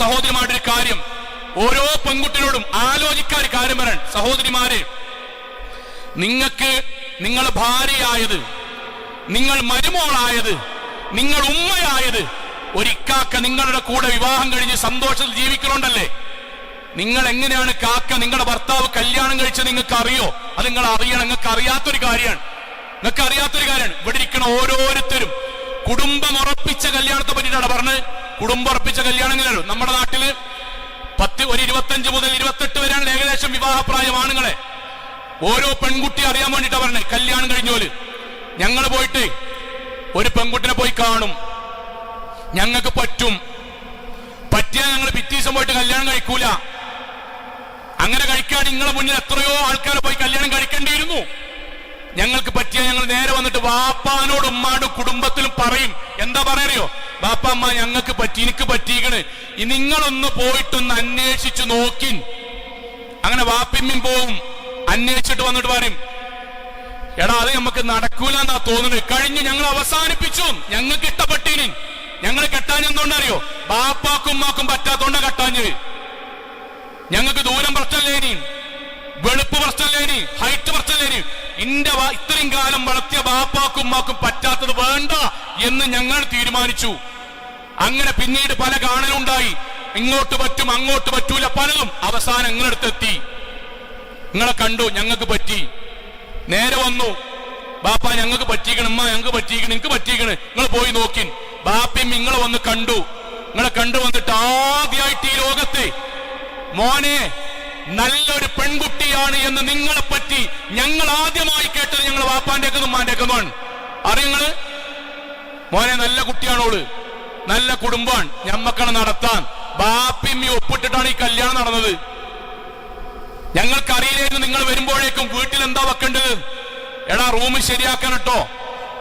സഹോദരിമാരുടെ ഒരു കാര്യം, ഓരോ പെൺകുട്ടികളോടും ആലോചിക്കാൻ ഒരു കാര്യം പറയാൻ. സഹോദരിമാരെ, നിങ്ങൾക്ക് നിങ്ങൾ ഭാര്യയായത്, നിങ്ങൾ മരുമോളായത്, നിങ്ങൾ ഉമ്മയായത് ഒരിക്കാക്ക നിങ്ങളുടെ കൂടെ വിവാഹം കഴിഞ്ഞ് സന്തോഷത്തിൽ ജീവിക്കണോണ്ടല്ലേ. നിങ്ങൾ എങ്ങനെയാണ് കാക്ക നിങ്ങളുടെ ഭർത്താവ് കല്യാണം കഴിച്ച് നിങ്ങൾക്ക് അറിയോ? അത് നിങ്ങൾ അറിയണം. നിങ്ങൾക്ക് അറിയാത്തൊരു കാര്യമാണ്. ഇവിടെ ഇരിക്കണ ഓരോരുത്തരും കുടുംബം ഉറപ്പിച്ച കല്യാണത്തെ പറ്റിയിട്ടാണ് പറഞ്ഞത്. കുടുംബം ഉറപ്പിച്ച കല്യാണം എങ്ങനെയാണ്? നമ്മുടെ നാട്ടില് 25 മുതൽ 28 വരെയാണ് ഏകദേശം വിവാഹപ്രായം ആണുങ്ങളെ. ഓരോ പെൺകുട്ടി അറിയാൻ വേണ്ടിട്ടാ പറഞ്ഞത്. കല്യാണം കഴിഞ്ഞോല് ഞങ്ങൾ പോയിട്ട് ഒരു പെൺകുട്ടിനെ പോയി കാണും, ഞങ്ങൾക്ക് പറ്റിയാൽ ഞങ്ങൾ പിറ്റേ ദിവസം പോയിട്ട് കല്യാണം കഴിക്കൂല. അങ്ങനെ കഴിക്കാൻ നിങ്ങളെ മുന്നിൽ എത്രയോ ആൾക്കാരെ പോയി കല്യാണം കഴിക്കേണ്ടിയിരുന്നു. ഞങ്ങൾക്ക് പറ്റിയാൽ ഞങ്ങൾ നേരെ വന്നിട്ട് വാപ്പാനോട് ഉമ്മാടും കുടുംബത്തിലും പറയും. എന്താ പറയറിയോ? ബാപ്പ അമ്മ ഞങ്ങൾക്ക് എനിക്ക് പറ്റിയിക്കണ്, നിങ്ങളൊന്ന് പോയിട്ടൊന്ന് അന്വേഷിച്ചു നോക്കിൻ. അങ്ങനെ വാപ്പിമ്മിൻ പോവും, അന്വേഷിച്ചിട്ട് വന്നിട്ട് പറയും, എടാ അത് നമുക്ക് നടക്കൂല എന്നാ തോന്നുന്നത്, കഴിഞ്ഞ് ഞങ്ങൾ അവസാനിപ്പിച്ചു, ഞങ്ങൾക്ക് ഇഷ്ടപ്പെട്ടീനി. ഞങ്ങൾ കെട്ടാഞ്ഞെന്തുകൊണ്ടറിയോ? ബാപ്പാക്കും ഉമ്മാക്കും പറ്റാത്തോണ്ട കെട്ടാഞ്ഞ്. ഞങ്ങൾക്ക് ദൂരം പ്രശ്നമല്ലേനി, വെളുപ്പ് പ്രശ്നമല്ലേനി, ഹൈറ്റ് പ്രശ്നമല്ലേനി. ഇത്രയും കാലം വളർത്തിയ ബാപ്പാക്കും ഉമ്മാക്കും പറ്റാത്തത് വേണ്ട എന്ന് ഞങ്ങൾ തീരുമാനിച്ചു. അങ്ങനെ പിന്നീട് പല കാണലുണ്ടായി. ഇങ്ങോട്ട് പറ്റും അങ്ങോട്ട് പറ്റൂല, പലതും അവസാനം നിങ്ങളടുത്തെത്തി. നിങ്ങളെ കണ്ടു, ഞങ്ങൾക്ക് പറ്റി. നേരെ വന്നു, ബാപ്പ ഞങ്ങൾക്ക് പറ്റിക്കണം, ഉമ്മ ഞങ്ങൾക്ക് പറ്റിക്കണം, എനിക്ക് പറ്റിക്കണം, നിങ്ങൾ പോയി നോക്കി. ബാപ്പയും നിങ്ങളെ വന്ന് കണ്ടു. നിങ്ങളെ കണ്ടു വന്നിട്ട് ആദ്യമായിട്ട് ഈ ലോകത്തെ മോനെ നല്ലൊരു പെൺകുട്ടിയാണ് എന്ന് നിങ്ങളെ പറ്റി ഞങ്ങൾ ആദ്യമായി കേട്ടത് ഞങ്ങൾ വാപ്പാന്റെക്കും ഉമ്മാന്റെക്കുമാണ്. അറിയങ്ങള് മോനെ നല്ല കുട്ടിയാണോള്, നല്ല കുടുംബമാണ്, ഞമ്മക്കളെ നടത്താൻ ബാപ്പിമ്മി ഒപ്പിട്ടിട്ടാണ് ഈ കല്യാണം നടന്നത്. ഞങ്ങൾക്കറിയില്ലായിരുന്നു നിങ്ങൾ വരുമ്പോഴേക്കും വീട്ടിൽ എന്താ വെക്കേണ്ടത്. എടാ റൂം ശരിയാക്കാനട്ടോ,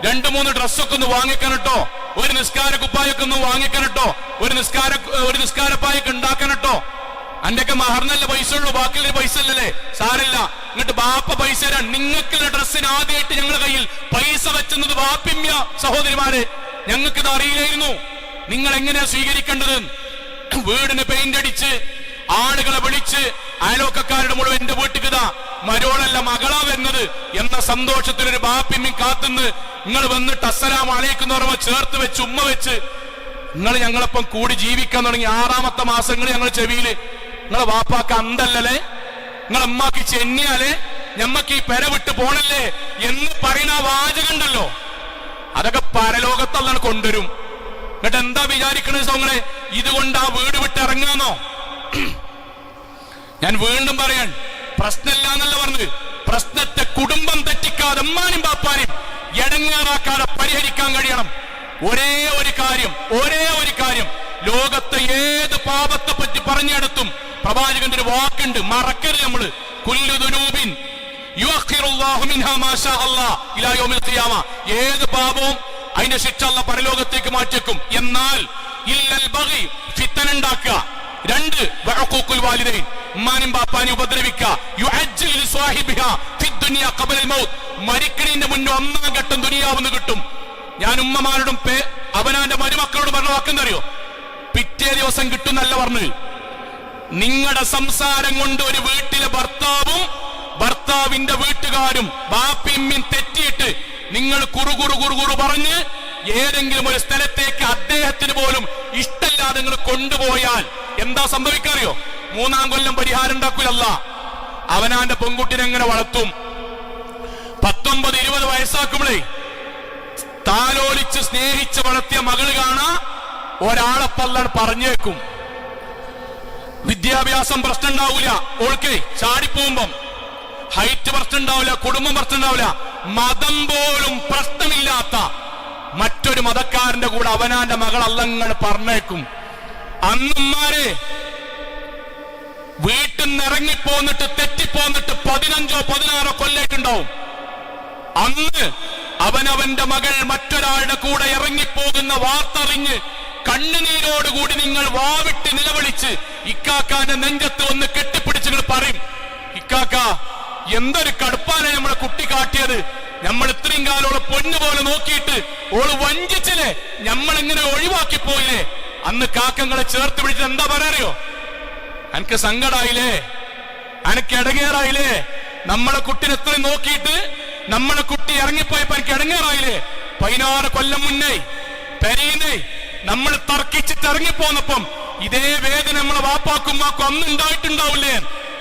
2-3 ഡ്രസ്സൊക്കെ ഒന്ന് വാങ്ങിക്കാനട്ടോ, ഒരു നിസ്കാര കുപ്പായൊക്കെ ഒന്ന് വാങ്ങിക്കാനട്ടോ, ഒരു നിസ്കാരപ്പായൊക്കെ ഉണ്ടാക്കാനട്ടോ. അന്റെയൊക്കെ മഹറിനല്ല പൈസ ഉള്ളൂ, ബാക്കിയുള്ള പൈസ അല്ലല്ലേ, സാരില്ല. എന്നിട്ട് ബാപ്പ പൈസ തരാൻ. നിങ്ങൾക്കുള്ള ഡ്രസ്സിന് ആദ്യമായിട്ട് ഞങ്ങളുടെ കയ്യിൽ പൈസ വെച്ചത് ബാപ്പിമ്യ. സഹോദരിമാരെ, ഞങ്ങൾക്കിത് അറിയില്ലായിരുന്നു. നിങ്ങൾ എങ്ങനെയാ സ്വീകരിക്കേണ്ടത്? വീടിന് പെയിന്റ് അടിച്ച് ആളുകളെ വിളിച്ച് അയലോക്കക്കാരുടെ മുഴുവൻ എന്റെ വീട്ടിക്കിതാ മരോളല്ല മകളാ വരുന്നത് എന്ന സന്തോഷത്തിലൊരു ബാപ്പിമ്മിൻ കാത്തുനിന്ന് നിങ്ങൾ വന്നിട്ട് അസ്സലാമു അലൈക്കും എന്ന് പറയുമ്പോൾ ചേർത്ത് വെച്ച് ഉമ്മ വെച്ച് നിങ്ങൾ ഞങ്ങളൊപ്പം കൂടി ജീവിക്കാൻ തുടങ്ങി. 6ാമത്തെ മാസങ്ങൾ ഞങ്ങൾ ചെവിയില് നിങ്ങളെ വാപ്പാക്ക് അന്തല്ലേ, നിങ്ങളെ അമ്മാക്ക് ചെന്നിയാലേ ഞമ്മക്ക് ഈ പെര വിട്ട് പോണല്ലേ എന്ന് പറയുന്ന ആ വാചകണ്ടല്ലോ, അതൊക്കെ പരലോകത്തല്ലാണ് കൊണ്ടുവരും. എന്നിട്ട് എന്താ വിചാരിക്കണത് സോങ്ങളെ? ഇതുകൊണ്ട് ആ വീട് വിട്ട് ഇറങ്ങാന്നോ? ഞാൻ വീണ്ടും പറയാൻ, പ്രശ്നമില്ല എന്നല്ല പറഞ്ഞത്. പ്രശ്നത്തെ കുടുംബം തെറ്റിക്കാതെ ഉമ്മാനും ബാപ്പാനും എടങ്ങേറാക്കാതെ പരിഹരിക്കാൻ കഴിയണം. ഒരേ ഒരു കാര്യം ലോകത്തെ ഏത് പാപത്തെ പറ്റി പറഞ്ഞെടുത്തും പ്രവാചകന്റെ ഒരു വാക്കുണ്ട്, മറക്കരുത് നമ്മള്. കുല്ലു ദുനൂബിൻ യുഅഖിറുല്ലാഹു മിൻഹാ മാ ശാ അല്ലാഹ് ഇലാ യൗമിൽ ഖിയാമ. ഏത് പാപവും അതിന്റെ ശിക്ഷ അല്ലാഹ് പരലോകത്തേക്ക് മാറ്റിവെക്കും. എന്നാൽ ഇല്ലൽ ബഗി, ഫിത്തന ഉണ്ടാക്കുക. 2 വഅഖൂഖുൽ വാലിദൈൻ, ഉമ്മാനും ബാപ്പാനും ഉപദ്രവിക്കുക. യുഅജ്ജിലു ലിസ്വാഹിബിഹാ ഫിദ്ദുനിയ ഖബലൽ മൗത്ത്, മരിക്കണതിന്റെ മുന്നേ 1ാം ഘട്ടം ദുനിയാവെന്ന് കിട്ടും. ഞാൻ ഉമ്മമാരോടും അവനാന്റെ മരുമക്കളോട് പറഞ്ഞ വാക്കെന്തറിയോ? പിറ്റേ ദിവസം കിട്ടുന്നല്ല പറഞ്ഞു. നിങ്ങളുടെ സംസാരം കൊണ്ട് ഒരു വീട്ടിലെ ഭർത്താവും ഭർത്താവിന്റെ വീട്ടുകാരും ബാപ്പിമ്മിൻ തെറ്റിയിട്ട് നിങ്ങൾ കുറുകുറു പറഞ്ഞ് ഏതെങ്കിലും ഒരു സ്ഥലത്തേക്ക് അദ്ദേഹത്തിന് പോലും ഇഷ്ടമില്ലാതെ നിങ്ങൾ കൊണ്ടുപോയാൽ എന്താ സംഭവിക്കാറിയോ? 3ാം കൊല്ലം പരിഹാരം ഉണ്ടാക്കൂലല്ല. അവനാന്റെ പെൺകുട്ടിനെ എങ്ങനെ വളർത്തും? 19-20 വയസ്സാക്കുമ്പോഴേ താലോലിച്ച് സ്നേഹിച്ച് വളർത്തിയ മകള് കാണാ ഒരാളെ പല്ലാണ് പറഞ്ഞേക്കും. വിദ്യാഭ്യാസം പ്രശ്നം ഉണ്ടാവൂല, ഓൾക്കേ ചാടിപ്പോകുമ്പം ഹൈറ്റ് പ്രശ്നം ഉണ്ടാവില്ല, കുടുംബം പ്രശ്നം ഉണ്ടാവില്ല, മതം പോലും പ്രശ്നമില്ലാത്ത മറ്റൊരു മതക്കാരന്റെ കൂടെ അവനാന്റെ മകൾ അല്ലങ്ങൾ പറഞ്ഞേക്കും. അന്നുമാരെ വീട്ടിൽ നിന്ന് ഇറങ്ങിപ്പോന്നിട്ട് തെറ്റിപ്പോന്നിട്ട് 15-16 കൊല്ലായിട്ടുണ്ടാവും. അന്ന് അവനവന്റെ മകൾ മറ്റൊരാളുടെ കൂടെ ഇറങ്ങിപ്പോകുന്ന വാർത്തറിഞ്ഞ് കണ്ണുനീരോടുകൂടി നിങ്ങൾ വാവിട്ട് നിലവിളിച്ച് ഇക്കാക്കാന്റെ നെഞ്ചത്ത് ഒന്ന് കെട്ടിപ്പിടിച്ച് നിങ്ങൾ പറയും, ഇക്കാക്ക എന്തൊരു കടുപ്പാണ് നമ്മളെ കുട്ടി കാട്ടിയത്, നമ്മൾ ഇത്രയും കാലോളം പൊന്നു പോലെ നോക്കിയിട്ട് ഓള് വഞ്ചിച്ചില്ലേ, നമ്മളെങ്ങനെ ഒഴിവാക്കി പോയില്ലേ അന്ന് കാക്കങ്ങളെ ചേർത്ത് പിടിച്ചിട്ട് എന്താ പറയാറിയോ? എനിക്ക് സങ്കടായില്ലേ, എനിക്ക് ഇടങ്ങേറായില്ലേ, നമ്മളെ കുട്ടിനെ എത്ര നോക്കിയിട്ട് നമ്മളെ കുട്ടി ഇറങ്ങിപ്പോയപ്പോ എനിക്ക് ഇടങ്ങേറായില്ലേ? 16 കൊല്ലം മുന്നേ പെരീന്ന് നമ്മൾ തർക്കിച്ചിട്ട് ഇറങ്ങിപ്പോന്നപ്പം ഇതേ വേദന നമ്മളെ വാപ്പാക്കും മാക്കും അന്ന് ഉണ്ടായിട്ടുണ്ടാവില്ലേ?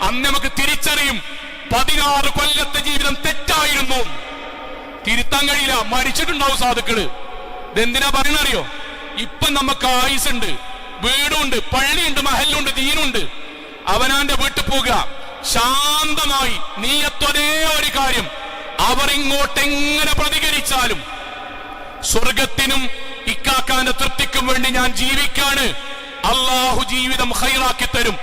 അന്ന് നമുക്ക് തിരിച്ചറിയും 16 കൊല്ലത്തെ ജീവിതം തെറ്റായിരുന്നു, തിരുത്താൻ കഴിയില്ല, മരിച്ചിട്ടുണ്ടാവും സാധുക്കള്. ഇതെന്തിനാ പറയണറിയോ? ഇപ്പൊ നമുക്ക് ആയുസുണ്ട്, വീടുണ്ട്, പള്ളിയുണ്ട്, മഹലുണ്ട്, ദീനുണ്ട്. അവനാന്റെ വീട്ടിൽ പോകുക ശാന്തമായി, നീയത്തൊരേ ഒരു കാര്യം, അവർ ഇങ്ങോട്ടെങ്ങനെ പ്രതികരിച്ചാലും സ്വർഗത്തിനും ഇക്കാക്കാന്റെ തൃപ്തിക്കും വേണ്ടി ഞാൻ ജീവിക്കാണ്, അള്ളാഹു ജീവിതം ഖൈറാക്കി തരും.